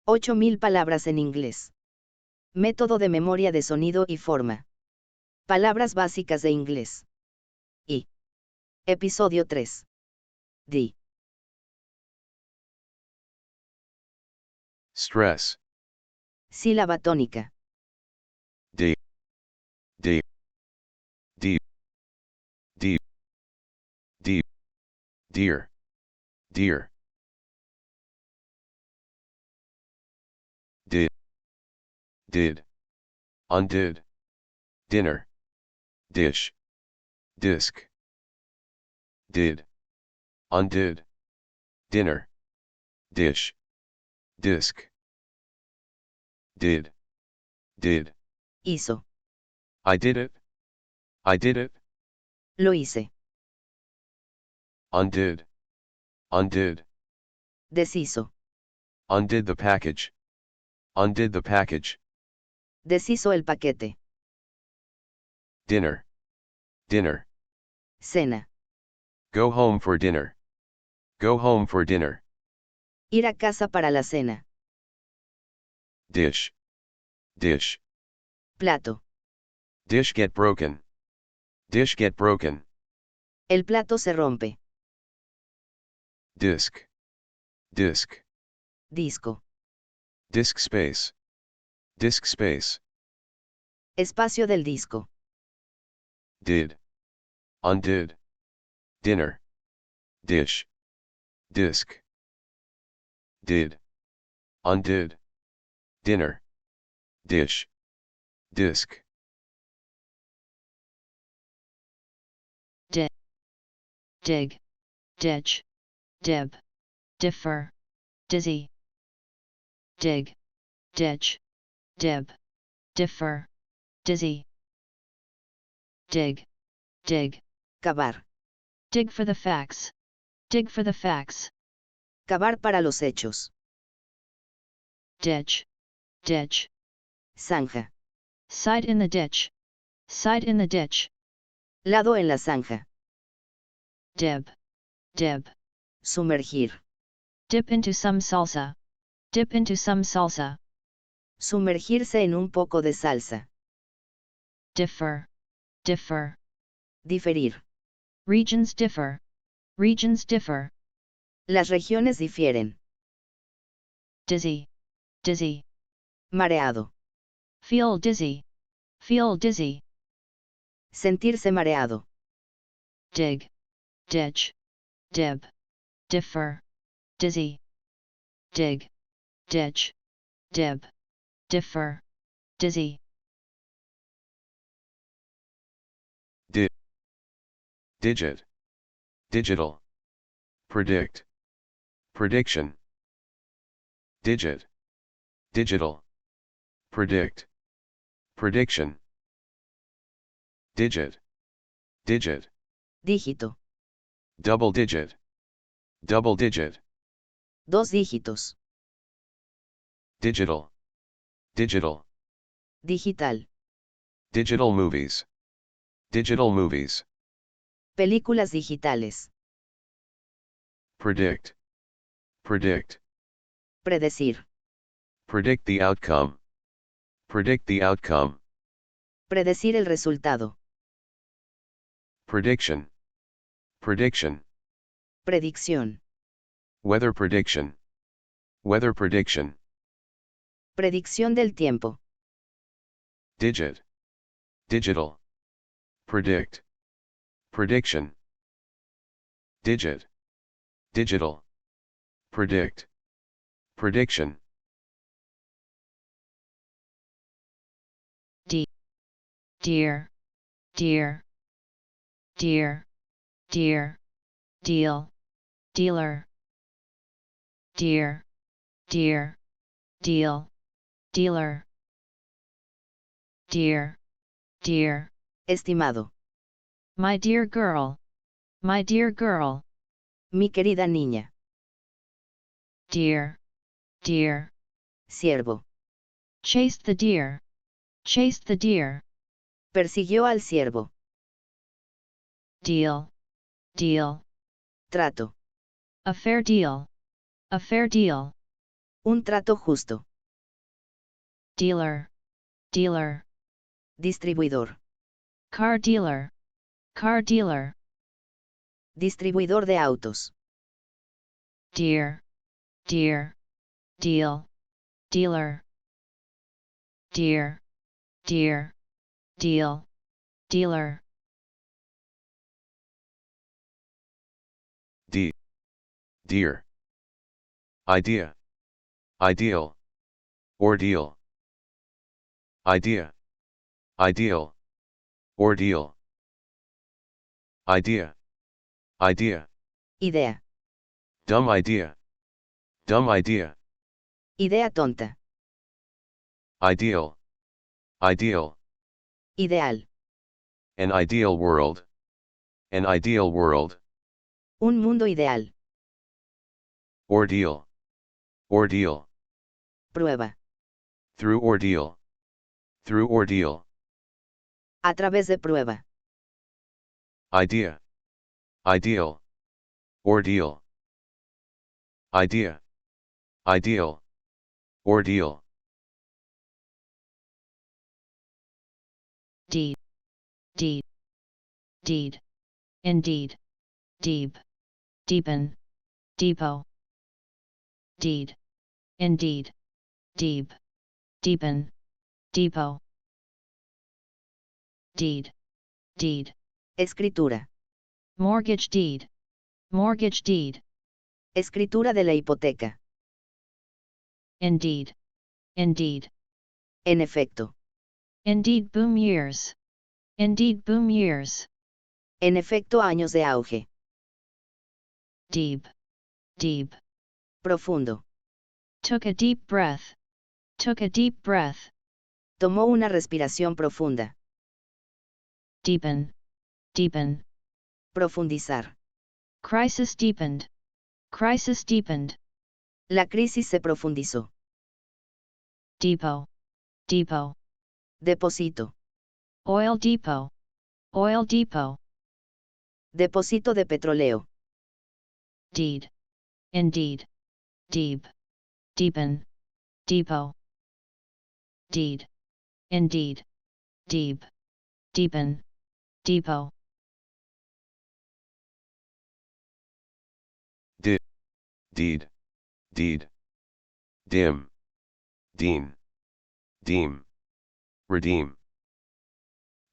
8000 palabras en inglés. Método de memoria de sonido y forma. Palabras básicas de inglés. Y. Episodio 3. D. Stress. Sílaba tónica. D. D. D. D. D. Dear. Dear. Did. Did. Undid. Dinner. Dish. Disc. Did. Undid. Dinner. Dish. Disc. Did. Did. Hizo. I did it. I did it. Lo hice. Undid. Undid. Deshizo. Undid the package. Undid the package. Deshizo el paquete. Dinner. Dinner. Cena. Go home for dinner. Go home for dinner. Ir a casa para la cena. Dish. Dish. Plato. Dish get broken. Dish get broken. El plato se rompe. Disc. Disc. Disco. Disk space. Disk space. Espacio del disco. Did. Undid. Dinner. Dish. Disc. Did. Undid. Dinner. Dish. Disc. Dig, ditch, dib, differ, dizzy. Dig, ditch, dib, differ, dizzy. Dig, dig. Cavar. Dig for the facts. Dig for the facts. Cavar para los hechos. Ditch, ditch. Zanja. Side in the ditch. Side in the ditch. Lado en la zanja. Dib, dib. Sumergir. Dip into some salsa. Dip into some salsa. Sumergirse en un poco de salsa. Differ, differ. Diferir. Regions differ. Regions differ. Las regiones difieren. Dizzy, dizzy. Mareado. Feel dizzy. Feel dizzy. Sentirse mareado. Dig, ditch, dib, differ, dizzy. Dig, ditch, dib, differ, dizzy. Did. Digit. Digital. Predict. Prediction. Digit. Digital. Predict. Prediction. Digit. Digit. Dígito. Double digit. Double digit. 2 dígitos. Digital. Digital. Digital. Digital movies. Digital movies. Películas digitales. Predict. Predict. Predecir. Predict the outcome. Predict the outcome. Predecir el resultado. Prediction. Prediction. Predicción. Weather prediction. Weather prediction. Predicción del tiempo. Digit. Digital. Predict. Prediction. Digit. Digital. Predict. Prediction. Dear, dear, dear, dear, deal, dealer. Dear, dear, deal, dealer. Dear, dear. Estimado. My dear girl. My dear girl. Mi querida niña. Dear, dear. Ciervo. Chased the deer. Chased the deer. Persiguió al ciervo. Deal, deal. Trato. A fair deal. A fair deal. Un trato justo. dealer, dealer, Distribuidor. car dealer, car dealer, Distribuidor de autos. dear, dear, deal, dealer, dear, dear, deal, dealer, Dear. Idea. Ideal. Ordeal. Idea. Ideal. Ordeal. Idea. Idea. Idea. Dumb idea. Dumb idea. Idea tonta. Ideal. Ideal. Ideal. An ideal world. An ideal world. Un mundo ideal. Ordeal. Ordeal. Prueba. Through ordeal. Through ordeal. A través de prueba. Idea. Ideal. Ordeal. Idea. Ideal. Ordeal. deed, deed, deed, indeed, deep, deepen, depot, deed, indeed, deep, deepen, depot, deed, deed, Escritura. mortgage deed, mortgage deed, Escritura de la hipoteca. indeed, indeed, En efecto. indeed boom years, indeed boom years, En efecto, años de auge. deep, deep, Profundo. took a deep breath, took a deep breath, Tomó una respiración profunda. deepen, deepen, Profundizar. crisis deepened, crisis deepened, La crisis se profundizó. depot, depot, Depósito. oil depot, oil depot, Depósito de petróleo. deed, indeed, deep, deepen, depot, deed, indeed, deep, deepen, depot, Deed. Deed. Dim. Dean. Deem. Redeem.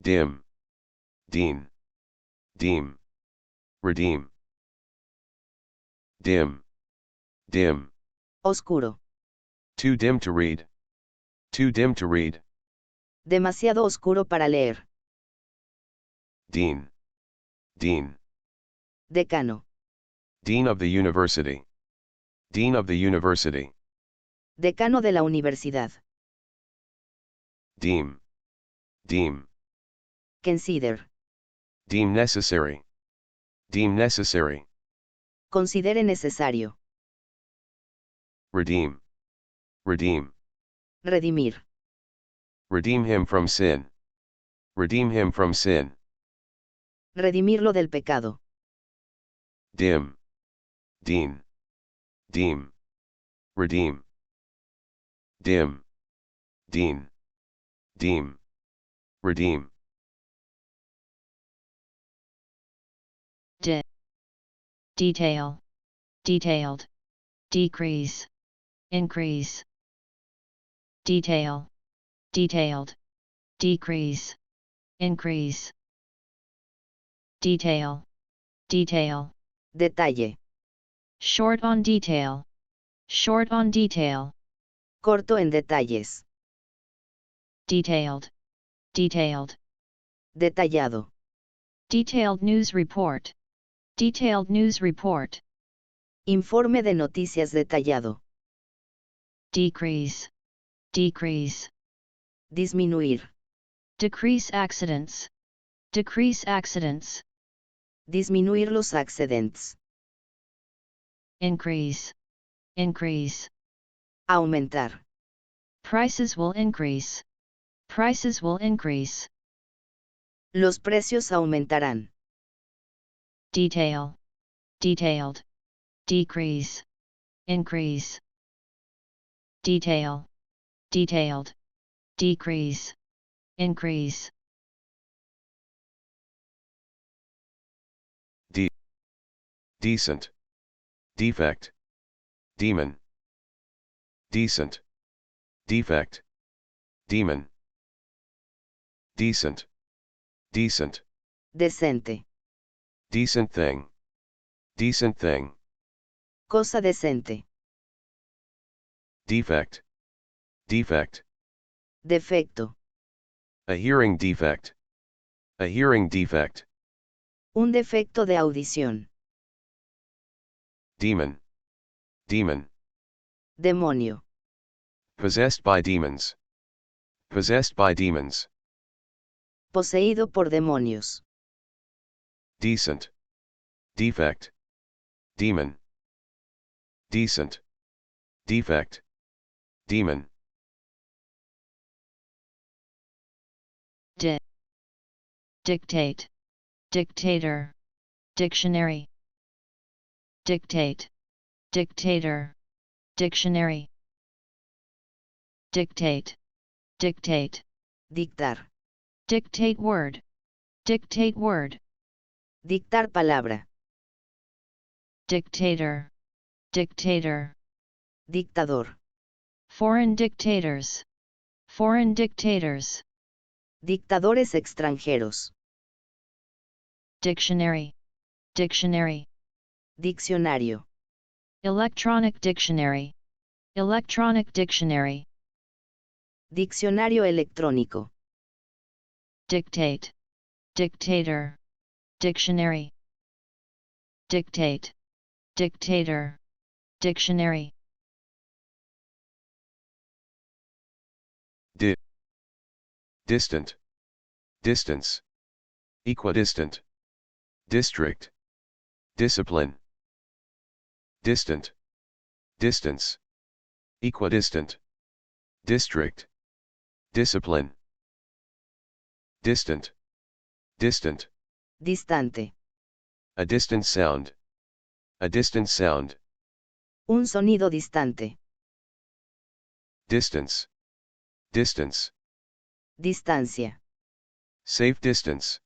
Dim. Dean. Deem. Redeem. Dim. Dim. Oscuro. Too dim to read. Too dim to read. Demasiado oscuro para leer. Dean. Dean. Decano. Dean of the university. Dean of the university. Decano de la universidad. Deem. Deem. Consider. Deem necessary. Deem necessary. Considere necesario. Redeem. Redeem. Redimir. Redeem him from sin. Redeem him from sin. Redimirlo del pecado. Dim. Dean. Deem. Redeem. Dim. Dean. Deem. Redeem. detail, detailed, decrease, increase, detail, detailed, decrease, increase, detail, detail, Detalle. short on detail, short on detail, Corto en detalles. detailed, detailed, Detallado. detailed news report, detailed news report, Informe de noticias detallado. decrease, decrease, Disminuir. decrease accidents, decrease accidents, Disminuir los accidents. increase, increase, Aumentar. prices will increase, prices will increase, Los precios aumentarán. detail, detailed, decrease, increase, detail, detailed, decrease, increase, decent, defect, demon, decent, defect, demon, decent, decent, decente, decent thing, decent thing, cosa decente, defect, defect, defecto, a hearing defect, a hearing defect, un defecto de audición, demon, demon, demonio, possessed by demons, possessed by demons, poseído por demonios, decent, defect, demon, decent, defect, demon, dictate, dictator, dictionary, dictate, dictator, dictionary, dictate, dictate, dictar, dictate word, dictate word, dictar palabra, dictator, dictator, dictador, foreign dictators, foreign dictators, dictadores extranjeros, dictionary, dictionary, diccionario, electronic dictionary, electronic dictionary, diccionario electrónico, dictate, dictator, dictionary, dictate, dictator, dictionary, distant, distance, equidistant, district, discipline, distant, distance, equidistant, district, discipline, distant, distant, distante, a distant sound, a distant sound, un sonido distante, distance, distance, distancia, safe distance,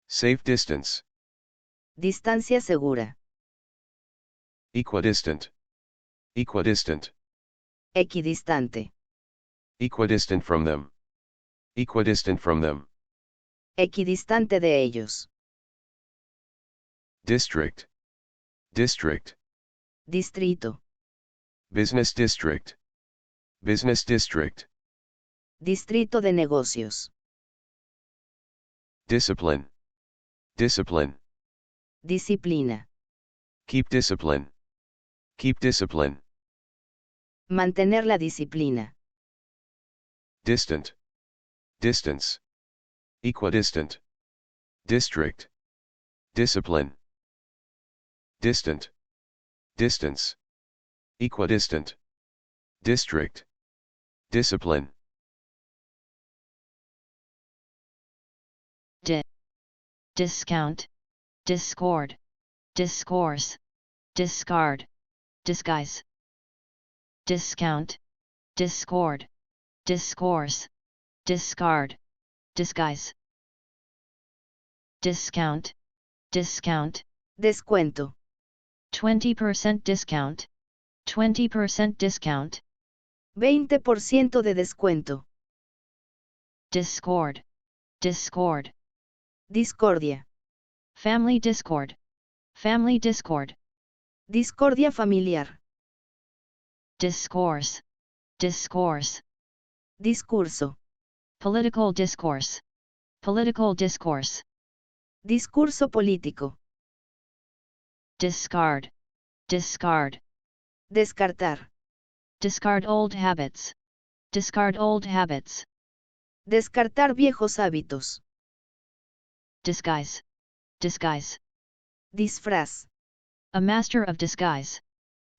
safe distance, distancia segura, equidistant, equidistant, equidistante, equidistant from them, equidistant from them, equidistante de ellos, district, district, distrito, business district, business district, distrito de negocios, discipline, discipline, disciplina, keep discipline, keep discipline, mantener la disciplina, distant, distance, equidistant, district, discipline, distant, distance, equidistant, district, discipline, discount, discord, discourse, discard, disguise, discount, discord, discourse, discard, disguise, discount, discount, descuento, 20% discount, 20% discount, 20% de descuento, discord, discord, discordia, family discord, family discord, discordia familiar, discourse, discourse, discurso, political discourse, political discourse, discurso político, discard, discard, descartar, discard old habits, discard old habits, descartar viejos hábitos, disguise, disguise, disfraz, a master of disguise,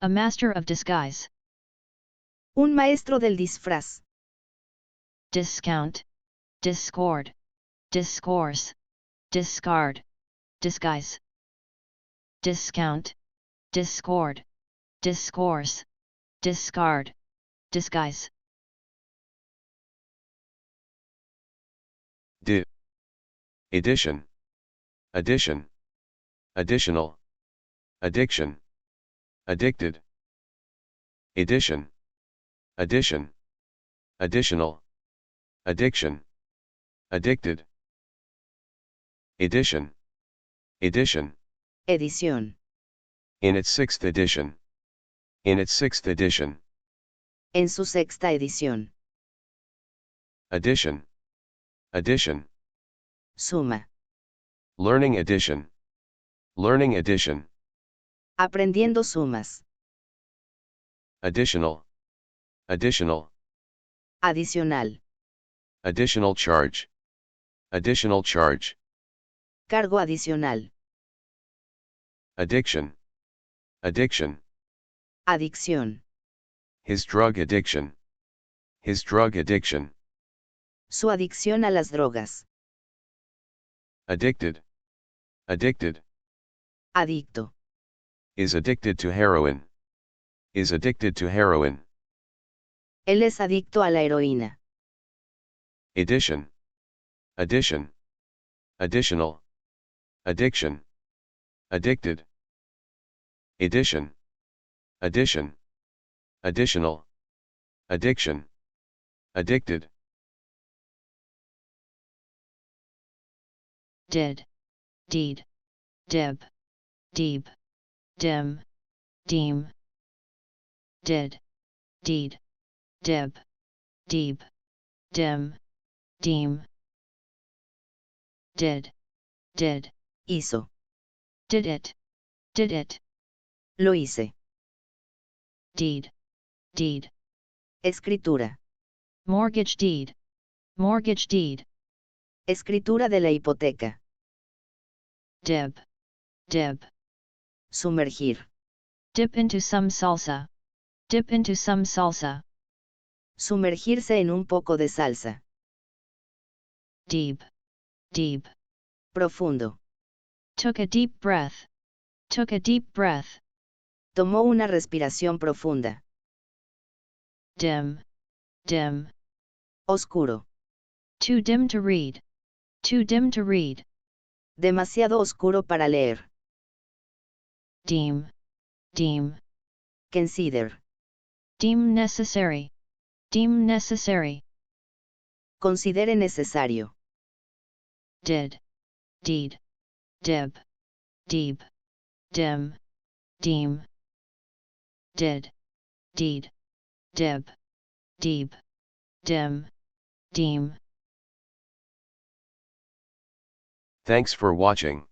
a master of disguise, un maestro del disfraz, discount, discord, discourse, discard, disguise, discount, discord, discourse, discard, disguise. Addition, addition, additional, addiction, addicted. Addition, addition, additional, addiction, addicted. Edition, edition. Edición. In its sixth edition. In its sixth edition. En su sexta edición. Addition, addition. Suma. Learning addition. Learning addition. Aprendiendo sumas. Additional, additional. Adicional. Additional charge. Additional charge. Cargo adicional. Addiction, addiction. Adicción. His drug addiction. His drug addiction. Su adicción a las drogas. Addicted, addicted. Adicto. Is addicted to heroin. Is addicted to heroin. Él es adicto a la heroína. Addition, addition. Additional, addiction, addicted. Addition, addition, additional, addiction, addicted. Did, deed, dib, deeb, dim, deem. Did, deed, dib, deeb, dim, deem. Did, Hizo. did it. Lo hice. Deed, Escritura. mortgage deed, Escritura de la hipoteca. dib, Sumergir. dip into some salsa, Sumergirse en un poco de salsa. deep, Profundo. took a deep breath, Tomó una respiración profunda. dim, Oscuro. too dim to read, Demasiado oscuro para leer. deem, Consider. deem necessary, Considere necesario. did, deed, dib, deeb, dim, deem. Did, deed, dib, deeb, dim, deem. Thanks for watching.